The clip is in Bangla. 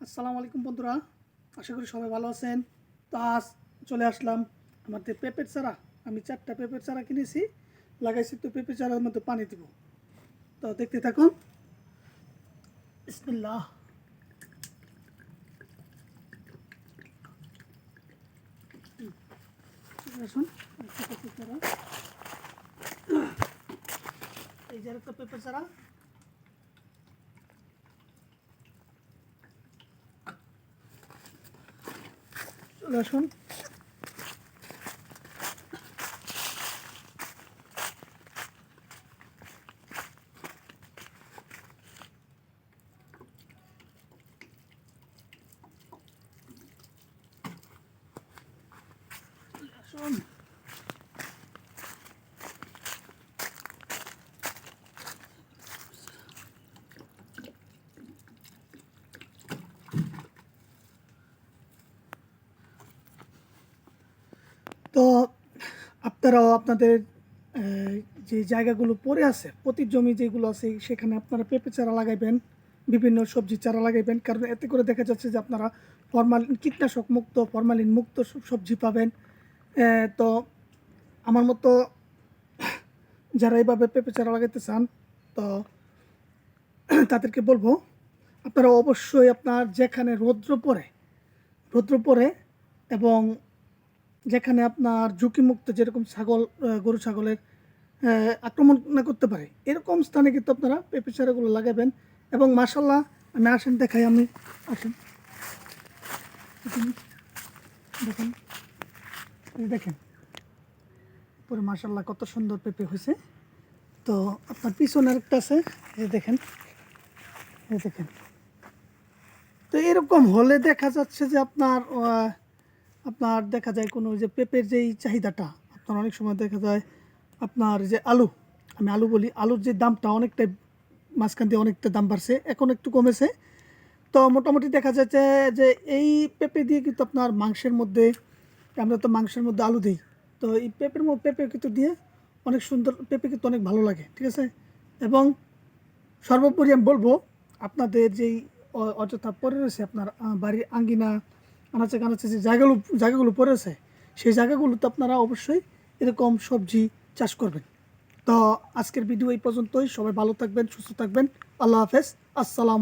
আসসালামু আলাইকুম বন্ধুরা, আশা করি সবাই ভালো আছেন। তো আজ চলে আসলাম আমাদের পেঁপের চারা। আমি 4টা পেঁপের চারা কিনেছি, লাগাইছি। তো পেঁপের চারার মধ্যে পানি দিব। তো দেখতে থাকুন। বিসমিল্লাহ। আসুন, একটা পেঁপের চারা, এই যে একটা পেঁপের চারা। চলে আসুন। আসুন, তো আপনারাও আপনাদের যে জায়গাগুলো পড়ে আছে, পতির জমি যেগুলো আছে, সেখানে আপনারা পেঁপে চারা লাগাইবেন, বিভিন্ন সবজি চারা লাগাইবেন। কারণ এতে করে দেখা যাচ্ছে যে আপনারা কীটনাশক মুক্ত, ফরমালিন মুক্ত সবজি পাবেন। তো আমার মতো যারা এইভাবে পেঁপে চারা লাগাইতে চান, তো তাদেরকে বলবো আপনারা অবশ্যই আপনার যেখানে রৌদ্র পড়ে এবং যেখানে আপনার ঝুঁকিমুক্ত, যেরকম গরু ছাগলের আক্রমণ না করতে পারে, এরকম স্থানে কিন্তু আপনারা পেঁপে চারাগুলো লাগাবেন। এবং মাশাল্লাহ, আমি আসেন দেখাই, আমি আসেন দেখেন, দেখেন পুরো মাশাল্লাহ কত সুন্দর পেঁপে হয়েছে। তো আপনার পিছনে আরেকটা আছে, এই দেখেন, এই দেখেন। তো এরকম হলে দেখা যাচ্ছে যে আপনার দেখা যায় কোনো যে পেঁপের যেই চাহিদাটা, আপনার অনেক সময় দেখা যায় আপনার যে আমি আলু বলি, আলুর যে দামটা অনেকটাই মাঝখান দিয়ে অনেকটা দাম বাড়ছে, এখন একটু কমেছে। তো মোটামুটি দেখা যাচ্ছে যে এই পেঁপে দিয়ে কিন্তু আপনার মাংসের মধ্যে, আমরা তো মাংসের মধ্যে আলু দিই, তো এই পেঁপে কিন্তু দিয়ে অনেক সুন্দর, পেঁপে কিন্তু অনেক ভালো লাগে, ঠিক আছে। এবং সর্বোপরি আমি বলবো, আপনাদের যেই অযথা পড়ে রয়েছে আপনার বাড়ির আঙ্গিনা, আনাচে কানাচে যে জায়গাগুলো পড়েছে, সেই জায়গাগুলোতে আপনারা অবশ্যই এরকম সবজি চাষ করবেন। তো আজকের ভিডিও এই পর্যন্তই। সবাই ভালো থাকবেন, সুস্থ থাকবেন। আল্লাহ হাফেজ। আসসালামু